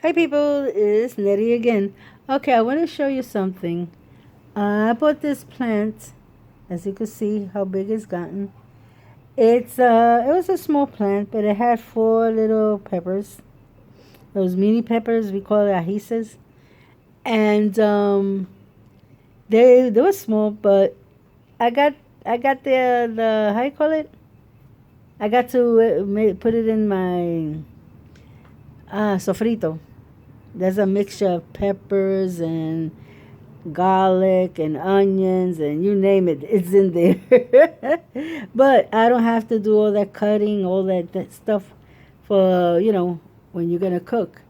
Hi people, it's Nettie again. Okay, I want to show you something. I bought this plant, as you can see how big it's gotten. It was a small plant, but it had four little peppers. Those mini peppers, we call it ahises. And they were small, but I got I got the how you call it? I got to put it in my sofrito. There's a mixture of peppers and garlic and onions and you name it, it's in there. But I don't have to do all that cutting, all that stuff for, when you're going to cook.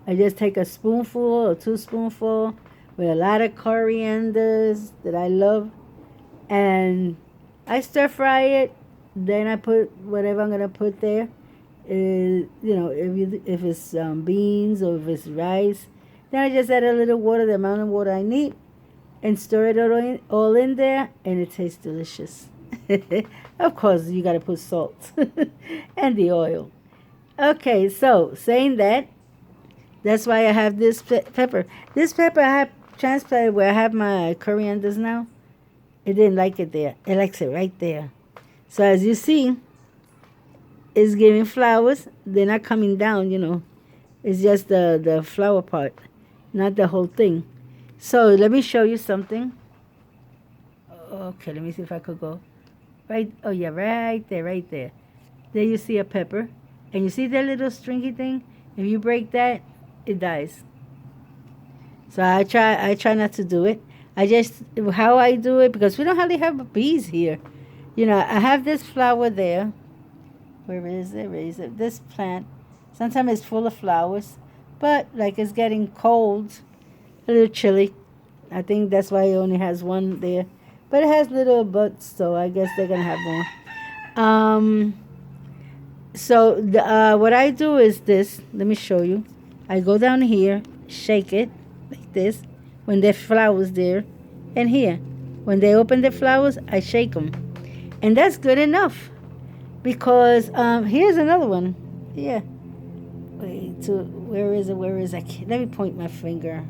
I just take a spoonful or two spoonful with a lot of corianders that I love, and I stir fry it. Then I put whatever I'm going to put there. If it's beans or if it's rice, then I just add a little water, the amount of water I need, and stir it all in there, and it tastes delicious. Of course, you got to put salt and the oil. Okay, so saying that, that's why I have this pepper. This pepper I have transplanted where I have my corianders now. It didn't like it there. It likes it right there. So as you see, it's giving flowers. They're not coming down. It's just the flower part, not the whole thing. So let me show you something. Okay, let me see if I could go. Right, oh yeah, right there, right there. There you see a pepper. And you see that little stringy thing? If you break that, it dies. So I try not to do it. How I do it, because we don't hardly have bees here. I have this flower there. Where is it? Where is it? This plant. Sometimes it's full of flowers, but like it's getting cold, a little chilly. I think that's why it only has one there, but it has little buds, so I guess they're gonna have more. What I do is this. Let me show you. I go down here, shake it like this when there's flowers there, and here when they open the flowers, I shake them, and that's good enough. Because here's another one. Yeah. Wait, where is it? Where is it? Let me point my finger.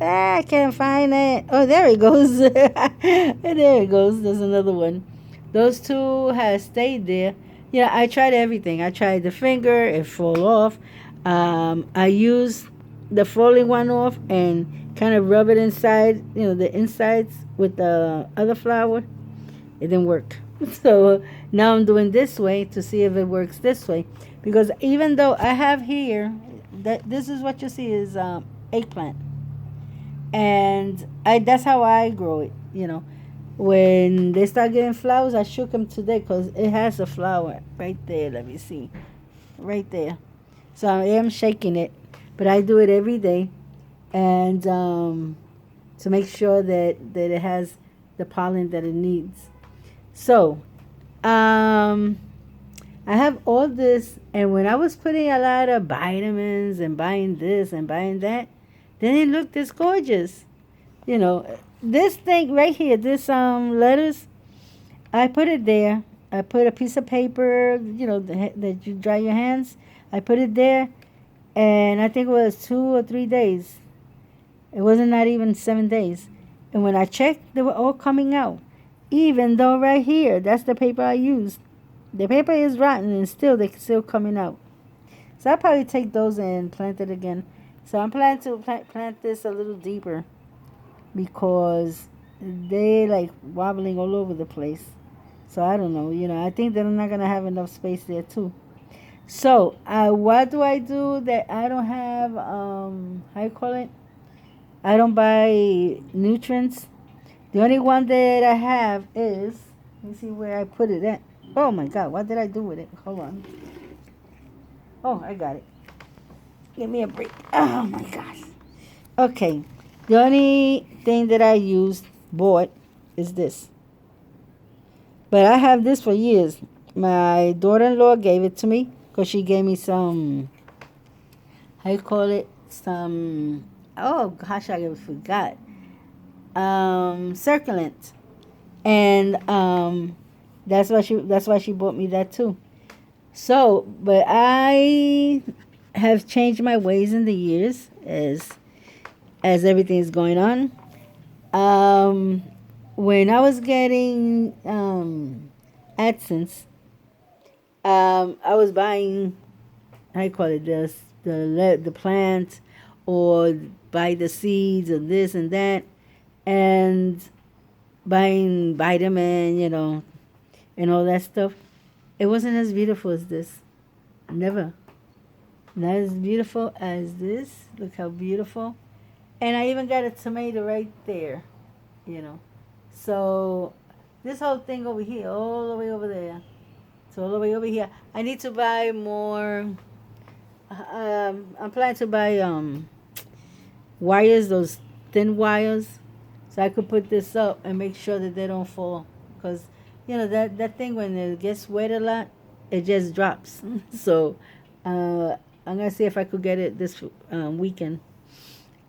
I can't find it. Oh, there it goes. There it goes. There's another one. Those two have stayed there. Yeah, I tried everything. I tried the finger. It fall off. I used the falling one off and kind of rub it inside, the insides with the other flower. It didn't work. So now I'm doing this way to see if it works this way. Because even though I have here, this is what you see is eggplant. And that's how I grow it. When they start getting flowers, I shook them today because it has a flower right there. Let me see. Right there. So I am shaking it. But I do it every day. And to make sure that it has the pollen that it needs. So, I have all this, and when I was putting a lot of vitamins and buying this and buying that, then it looked this gorgeous. This thing right here, this lettuce, I put it there. I put a piece of paper, that you dry your hands. I put it there, and I think it was 2 or 3 days. It wasn't not even 7 days. And when I checked, they were all coming out. Even though right here, that's the paper I used. The paper is rotten and still they're still coming out. So I'll probably take those and plant it again. So I'm planning to plant this a little deeper because they like wobbling all over the place. So I don't know. I think that I'm not going to have enough space there too. So what do I do that I don't have, how you call it? I don't buy nutrients. The only one that I have is, let me see where I put it at. Oh my God, what did I do with it? Hold on. Oh, I got it. Give me a break. Oh my gosh. Okay, the only thing that I bought, is this. But I have this for years. My daughter-in-law gave it to me because she gave me some, how you call it? Some, oh gosh, I forgot. Circulant, and that's why she bought me that too. So, but I have changed my ways in the years as everything is going on. Um, when I was getting AdSense, I was buying, how you call it, the plant, or buy the seeds of this and that, and buying vitamin, and all that stuff. It wasn't as beautiful as this. Never. Not as beautiful as this. Look how beautiful. And I even got a tomato right there, you know. So this whole thing over here, all the way over there. So all the way over here. I need to buy more. I'm planning to buy wires, those thin wires, so I could put this up and make sure that they don't fall. Because that thing, when it gets wet a lot, it just drops. So I'm gonna see if I could get it this weekend.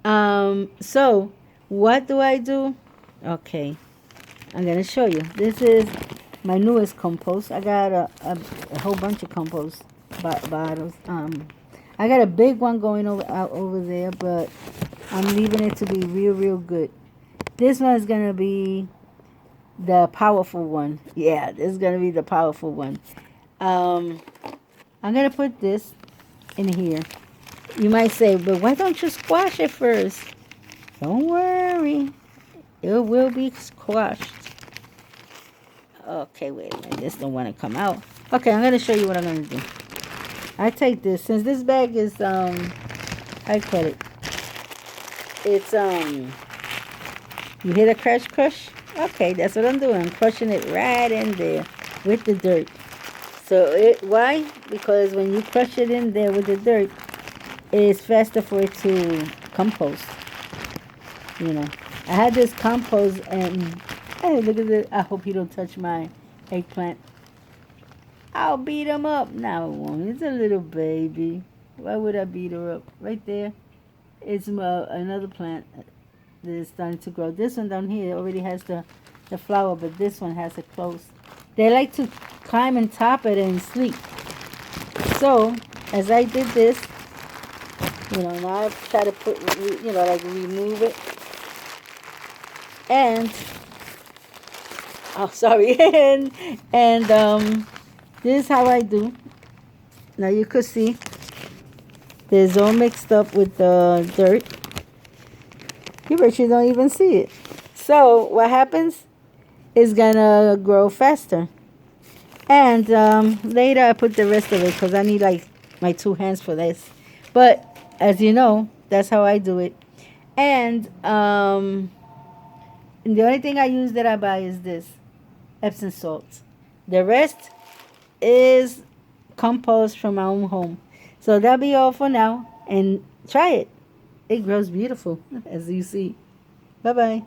So what do I do? Okay, I'm gonna show you. This is my newest compost. I got a whole bunch of compost bottles. I got a big one going out over there, but I'm leaving it to be real good. This one is gonna be the powerful one. Yeah, this is gonna be the powerful one. I'm gonna put this in here. You might say, but why don't you squash it first? Don't worry, it will be squashed. Okay, wait a minute. This don't want to come out. Okay, I'm gonna show you what I'm gonna do. I take this, since this bag is I cut it. It's you hear the crush? Okay, that's what I'm doing. I'm crushing it right in there with the dirt. So why? Because when you crush it in there with the dirt, it's faster for it to compost. I had this compost, and hey, look at this. I hope you don't touch my eggplant. I'll beat him up. No, I won't. It's a little baby. Why would I beat her up? Right there, it's another plant that is starting to grow. This one down here already has the flower, but this one has it close. They like to climb and top it and sleep. So, as I did this, now I try to put, like remove it. And, oh, sorry. and this is how I do. Now you could see there's all mixed up with the dirt. You virtually don't even see it. So what happens is gonna grow faster. And later I put the rest of it because I need like my 2 hands for this. But as you know, that's how I do it. And the only thing I use that I buy is this Epsom salt. The rest is compost from my own home. So that'll be all for now. And try it. It grows beautiful, as you see. Bye-bye.